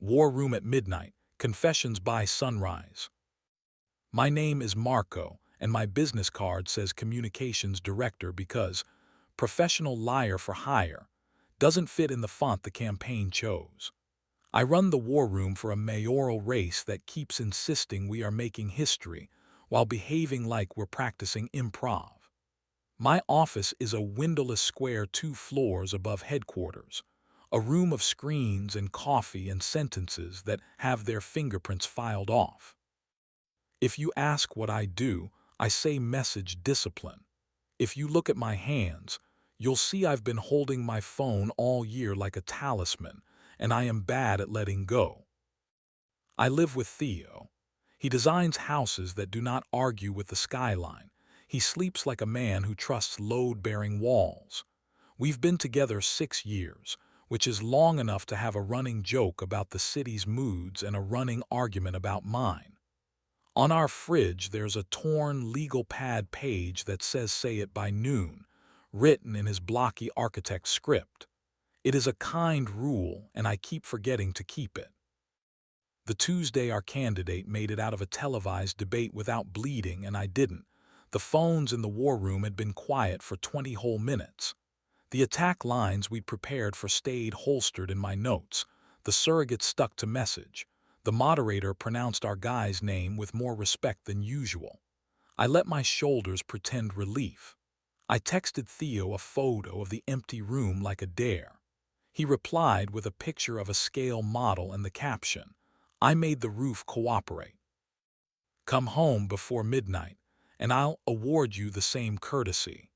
War Room at Midnight, Confessions by Sunrise. My name is Marco, and my business card says Communications Director because Professional Liar for Hire doesn't fit in the font the campaign chose. I run the War Room for a mayoral race that keeps insisting we are making history while behaving like we're practicing improv. My office is a windowless square 2 floors above headquarters, a room of screens and coffee and sentences that have their fingerprints filed off. If you ask what I do, I say message discipline. If you look at my hands, you'll see I've been holding my phone all year like a talisman, and I am bad at letting go. I live with Theo. He designs houses that do not argue with the skyline. He sleeps like a man who trusts load-bearing walls. We've been together 6 years, which is long enough to have a running joke about the city's moods and a running argument about mine. On our fridge, there's a torn legal pad page that says "Say it by noon," written in his blocky architect script. It is a kind rule, and I keep forgetting to keep it. The Tuesday our candidate made it out of a televised debate without bleeding, and I didn't. The phones in the war room had been quiet for 20 whole minutes. The attack lines we'd prepared for stayed holstered in my notes. The surrogate stuck to message. The moderator pronounced our guy's name with more respect than usual. I let my shoulders pretend relief. I texted Theo a photo of the empty room like a dare. He replied with a picture of a scale model and the caption, "I made the roof cooperate. Come home before midnight, and I'll award you the same courtesy."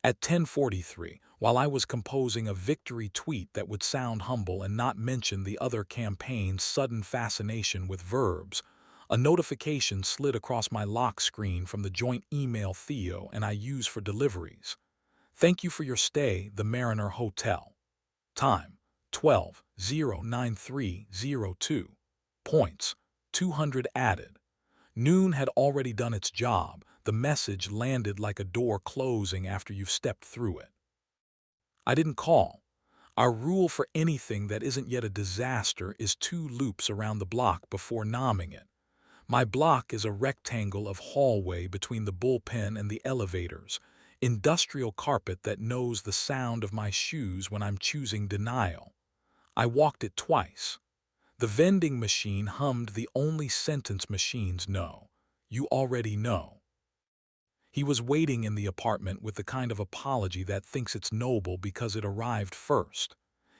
At 10:43, while I was composing a victory tweet that would sound humble and not mention the other campaign's sudden fascination with verbs, a notification slid across my lock screen from the joint email Theo and I use for deliveries. "Thank you for your stay, the Mariner Hotel. Time, 12:093:02. Points, 200 added." Noon had already done its job. The message landed like a door closing after you've stepped through it. I didn't call. Our rule for anything that isn't yet a disaster is 2 loops around the block before nomming it. My block is a rectangle of hallway between the bullpen and the elevators, industrial carpet that knows the sound of my shoes when I'm choosing denial. I walked it twice. The vending machine hummed the only sentence machines know. "You already know." He was waiting in the apartment with the kind of apology that thinks it's noble because it arrived first.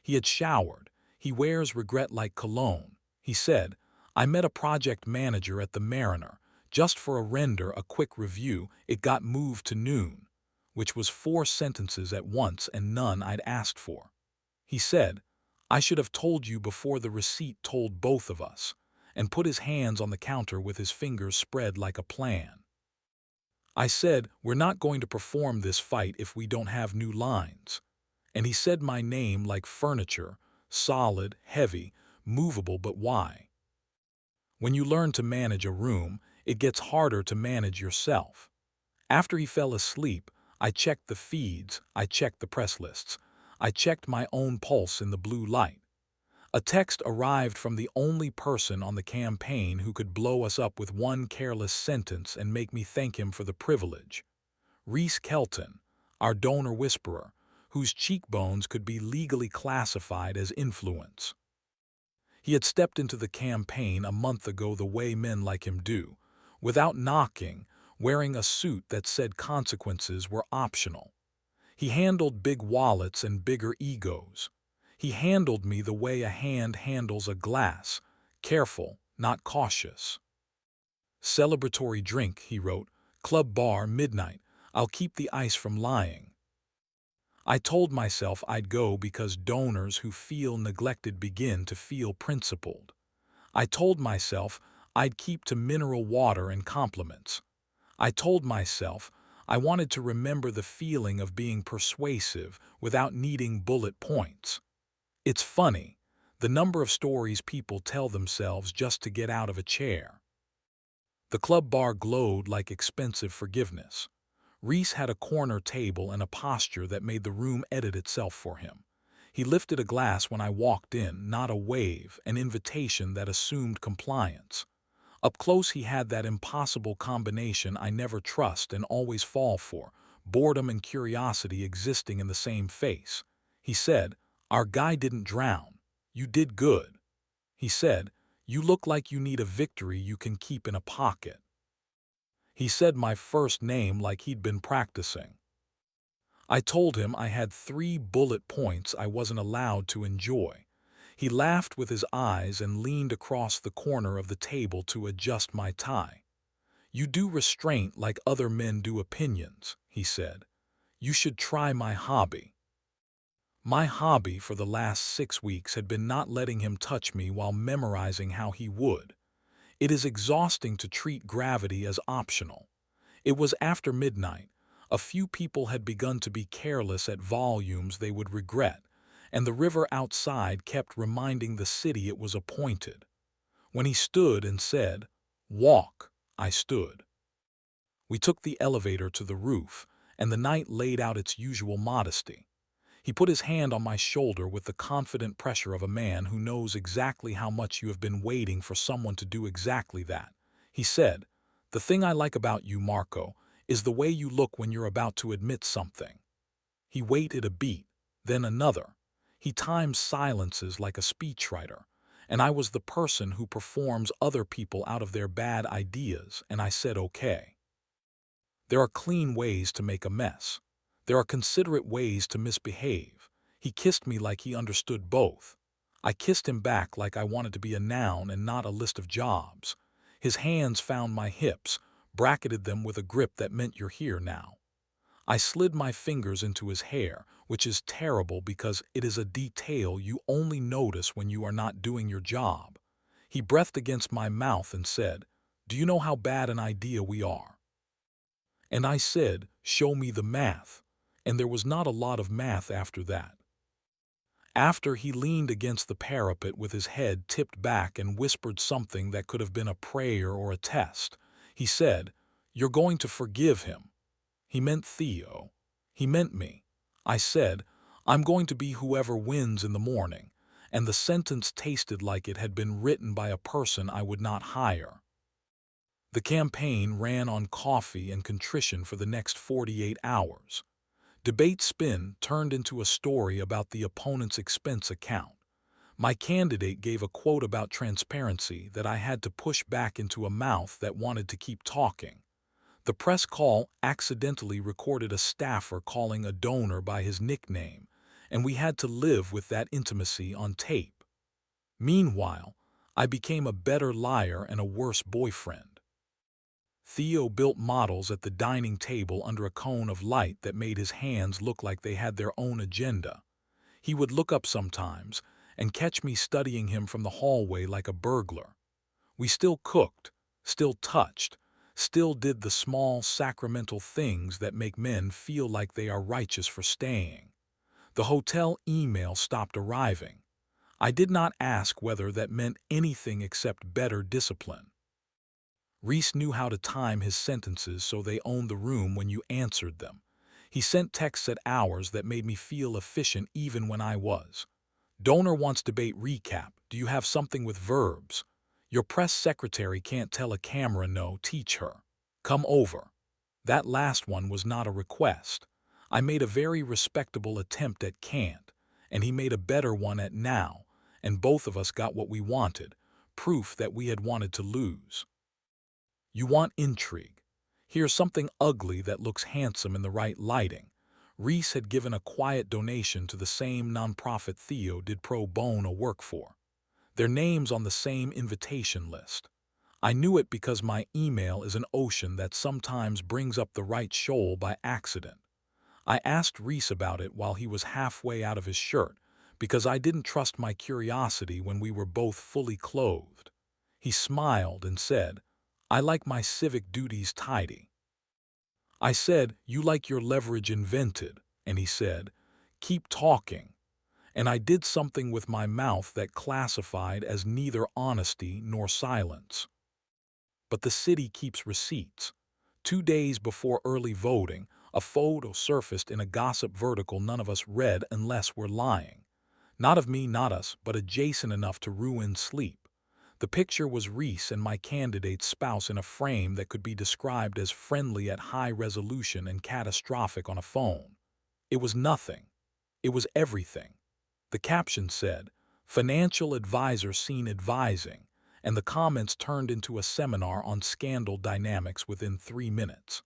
He had showered. He wears regret like cologne. He said, "I met a project manager at the Mariner. Just for a quick review, it got moved to noon," which was 4 sentences at once and none I'd asked for. He said, "I should have told you before the receipt told both of us," and put his hands on the counter with his fingers spread like a plan. I said, "We're not going to perform this fight if we don't have new lines." And he said my name like furniture, solid, heavy, movable, but why? When you learn to manage a room, it gets harder to manage yourself. After he fell asleep, I checked the feeds, I checked the press lists, I checked my own pulse in the blue light. A text arrived from the only person on the campaign who could blow us up with one careless sentence and make me thank him for the privilege. Reese Kelton, our donor whisperer, whose cheekbones could be legally classified as influence. He had stepped into the campaign a month ago the way men like him do, without knocking, wearing a suit that said consequences were optional. He handled big wallets and bigger egos. He handled me the way a hand handles a glass, careful, not cautious. "Celebratory drink," he wrote, "Club bar, midnight. I'll keep the ice from lying." I told myself I'd go because donors who feel neglected begin to feel principled. I told myself I'd keep to mineral water and compliments. I told myself I wanted to remember the feeling of being persuasive without needing bullet points. It's funny, the number of stories people tell themselves just to get out of a chair. The club bar glowed like expensive forgiveness. Reese had a corner table and a posture that made the room edit itself for him. He lifted a glass when I walked in, not a wave, an invitation that assumed compliance. Up close he had that impossible combination I never trust and always fall for, boredom and curiosity existing in the same face. He said, "Our guy didn't drown. You did good." He said, "You look like you need a victory you can keep in a pocket." He said my first name like he'd been practicing. I told him I had 3 bullet points I wasn't allowed to enjoy. He laughed with his eyes and leaned across the corner of the table to adjust my tie. "You do restraint like other men do opinions," he said. "You should try my hobby." My hobby for the last 6 weeks had been not letting him touch me while memorizing how he would. It is exhausting to treat gravity as optional. It was after midnight. A few people had begun to be careless at volumes they would regret, and the river outside kept reminding the city it was appointed. When he stood and said, "Walk," I stood. We took the elevator to the roof, and the night laid out its usual modesty. He put his hand on my shoulder with the confident pressure of a man who knows exactly how much you have been waiting for someone to do exactly that. He said, "The thing I like about you, Marco, is the way you look when you're about to admit something." He waited a beat, then another. He timed silences like a speechwriter, and I was the person who performs other people out of their bad ideas, and I said okay. There are clean ways to make a mess. There are considerate ways to misbehave. He kissed me like he understood both. I kissed him back like I wanted to be a noun and not a list of jobs. His hands found my hips, bracketed them with a grip that meant you're here now. I slid my fingers into his hair, which is terrible because it is a detail you only notice when you are not doing your job. He breathed against my mouth and said, "Do you know how bad an idea we are?" And I said, "Show me the math." And there was not a lot of math after that. After he leaned against the parapet with his head tipped back and whispered something that could have been a prayer or a test. He said, "You're going to forgive him." He meant Theo. He meant me. I said, "I'm going to be whoever wins in the morning," and the sentence tasted like it had been written by a person I would not hire. The campaign ran on coffee and contrition for the next 48 hours. Debate spin turned into a story about the opponent's expense account. My candidate gave a quote about transparency that I had to push back into a mouth that wanted to keep talking. The press call accidentally recorded a staffer calling a donor by his nickname, and we had to live with that intimacy on tape. Meanwhile, I became a better liar and a worse boyfriend. Theo built models at the dining table under a cone of light that made his hands look like they had their own agenda. He would look up sometimes and catch me studying him from the hallway like a burglar. We still cooked, still touched, still did the small sacramental things that make men feel like they are righteous for staying. The hotel email stopped arriving. I did not ask whether that meant anything except better discipline. Reese knew how to time his sentences so they owned the room when you answered them. He sent texts at hours that made me feel efficient even when I was. "Donor wants debate recap. Do you have something with verbs? Your press secretary can't tell a camera no, teach her. Come over." That last one was not a request. I made a very respectable attempt at can't, and he made a better one at now, and both of us got what we wanted, proof that we had wanted to lose. You want intrigue. Here's something ugly that looks handsome in the right lighting. Reese had given a quiet donation to the same nonprofit Theo did pro bono work for. Their names on the same invitation list. I knew it because my email is an ocean that sometimes brings up the right shoal by accident. I asked Reese about it while he was halfway out of his shirt, because I didn't trust my curiosity when we were both fully clothed. He smiled and said, "I like my civic duties tidy." I said, "You like your leverage invented," and he said, "Keep talking." And I did something with my mouth that classified as neither honesty nor silence. But the city keeps receipts. 2 days before early voting, a photo surfaced in a gossip vertical none of us read unless we're lying. Not of me, not us, but adjacent enough to ruin sleep. The picture was Reese and my candidate's spouse in a frame that could be described as friendly at high resolution and catastrophic on a phone. It was nothing. It was everything. The caption said, "Financial advisor seen advising," and the comments turned into a seminar on scandal dynamics within 3 minutes.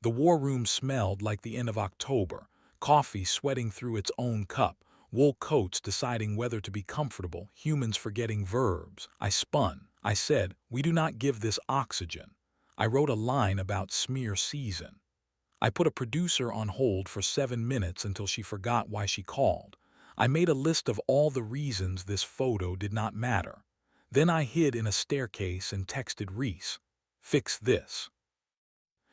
The war room smelled like the end of October, coffee sweating through its own cup, wool coats deciding whether to be comfortable, humans forgetting verbs. I spun. I said, "We do not give this oxygen." I wrote a line about smear season. I put a producer on hold for 7 minutes until she forgot why she called. I made a list of all the reasons this photo did not matter. Then I hid in a staircase and texted Reese, "Fix this."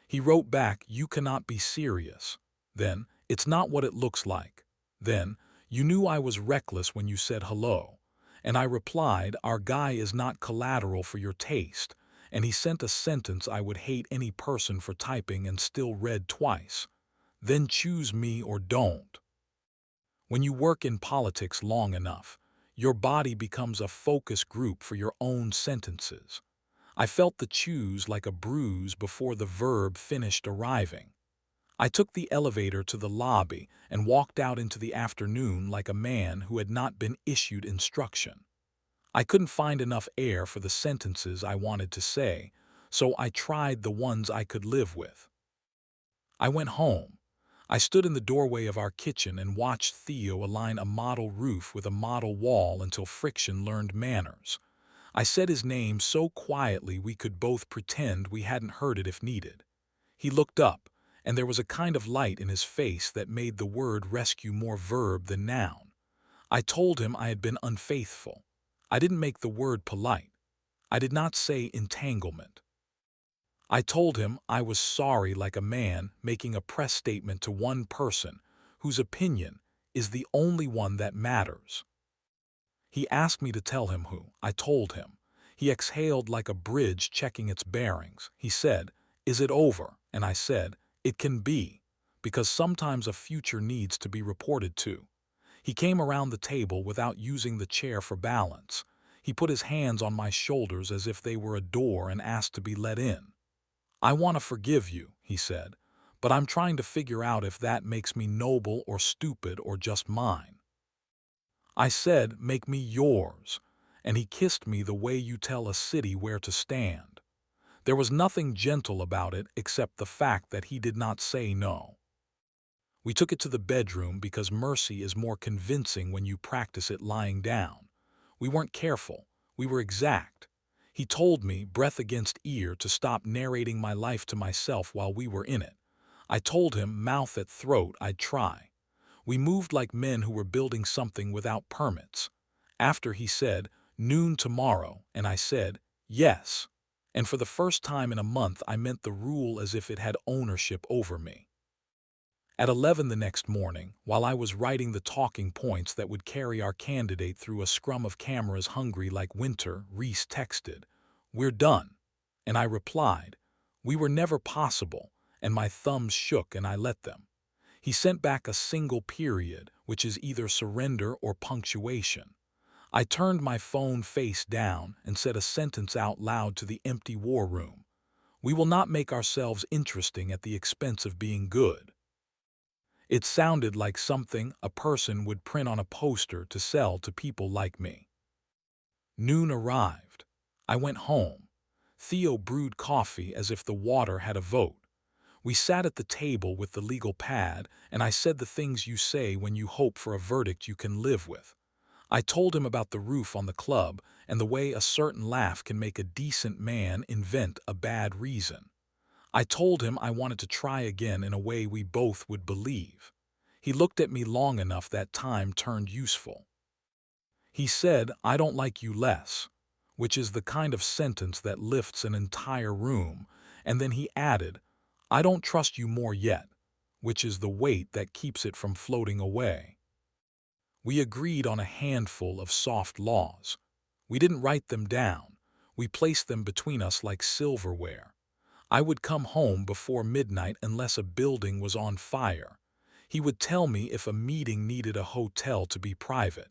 He wrote back, "You cannot be serious." Then, "It's not what it looks like." Then, "You knew I was reckless when you said hello." And I replied, "Our guy is not collateral for your taste." And he sent a sentence I would hate any person for typing and still read twice. "Then choose me or don't." When you work in politics long enough, your body becomes a focus group for your own sentences. I felt the choose like a bruise before the verb finished arriving. I took the elevator to the lobby and walked out into the afternoon like a man who had not been issued instruction. I couldn't find enough air for the sentences I wanted to say, so I tried the ones I could live with. I went home. I stood in the doorway of our kitchen and watched Theo align a model roof with a model wall until friction learned manners. I said his name so quietly we could both pretend we hadn't heard it if needed. He looked up, and there was a kind of light in his face that made the word rescue more verb than noun. I told him I had been unfaithful. I didn't make the word polite. I did not say entanglement. I told him I was sorry like a man making a press statement to one person whose opinion is the only one that matters. He asked me to tell him who. I told him. He exhaled like a bridge checking its bearings. He said, "Is it over?" And I said, "It can be, because sometimes a future needs to be reported to." He came around the table without using the chair for balance. He put his hands on my shoulders as if they were a door and asked to be let in. "I want to forgive you," he said, "but I'm trying to figure out if that makes me noble or stupid or just mine." I said, "Make me yours," and he kissed me the way you tell a city where to stand. There was nothing gentle about it except the fact that he did not say no. We took it to the bedroom because mercy is more convincing when you practice it lying down. We weren't careful. We were exact. He told me, breath against ear, to stop narrating my life to myself while we were in it. I told him, mouth at throat, I'd try. We moved like men who were building something without permits. After he said, "Noon tomorrow," and I said, "Yes." And for the first time in a month I meant the rule as if it had ownership over me. At 11 the next morning, while I was writing the talking points that would carry our candidate through a scrum of cameras hungry like winter, Reese texted, "We're done." And I replied, "We were never possible," and my thumbs shook and I let them. He sent back a single period, which is either surrender or punctuation. I turned my phone face down and said a sentence out loud to the empty war room. "We will not make ourselves interesting at the expense of being good." It sounded like something a person would print on a poster to sell to people like me. Noon arrived. I went home. Theo brewed coffee as if the water had a vote. We sat at the table with the legal pad, and I said the things you say when you hope for a verdict you can live with. I told him about the roof on the club and the way a certain laugh can make a decent man invent a bad reason. I told him I wanted to try again in a way we both would believe. He looked at me long enough that time turned useful. He said, "I don't like you less," which is the kind of sentence that lifts an entire room, and then he added, "I don't trust you more yet," which is the weight that keeps it from floating away. We agreed on a handful of soft laws. We didn't write them down. We placed them between us like silverware. I would come home before midnight unless a building was on fire. He would tell me if a meeting needed a hotel to be private.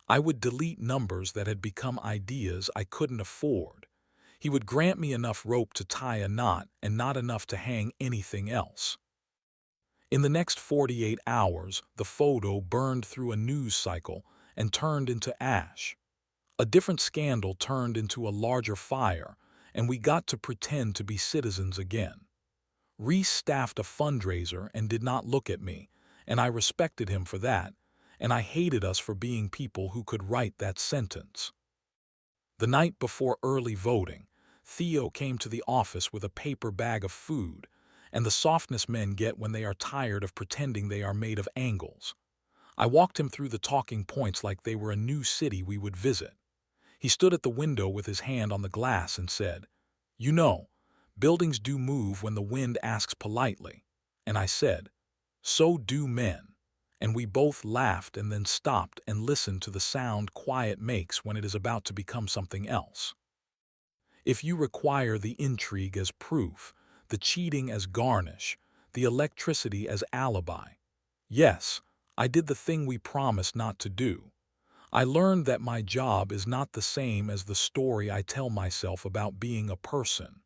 I would delete numbers that had become ideas I couldn't afford. He would grant me enough rope to tie a knot and not enough to hang anything else. In the next 48 hours, the photo burned through a news cycle and turned into ash. A different scandal turned into a larger fire, and we got to pretend to be citizens again. Reese staffed a fundraiser and did not look at me, and I respected him for that, and I hated us for being people who could write that sentence. The night before early voting, Theo came to the office with a paper bag of food, and the softness men get when they are tired of pretending they are made of angles. I walked him through the talking points like they were a new city we would visit. He stood at the window with his hand on the glass and said, "You know, buildings do move when the wind asks politely." And I said, "So do men." And we both laughed and then stopped and listened to the sound quiet makes when it is about to become something else. If you require the intrigue as proof, the cheating as garnish, the electricity as alibi. Yes, I did the thing we promised not to do. I learned that my job is not the same as the story I tell myself about being a person.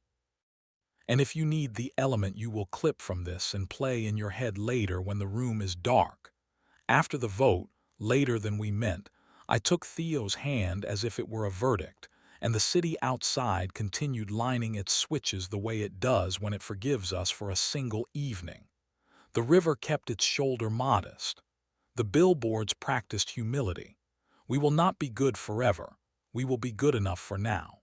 And if you need the element you will clip from this and play in your head later when the room is dark. After the vote, later than we meant, I took Theo's hand as if it were a verdict, and the city outside continued lining its switches the way it does when it forgives us for a single evening. The river kept its shoulder modest. The billboards practiced humility. We will not be good forever. We will be good enough for now.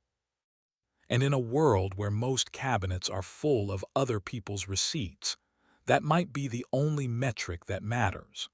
And in a world where most cabinets are full of other people's receipts, that might be the only metric that matters.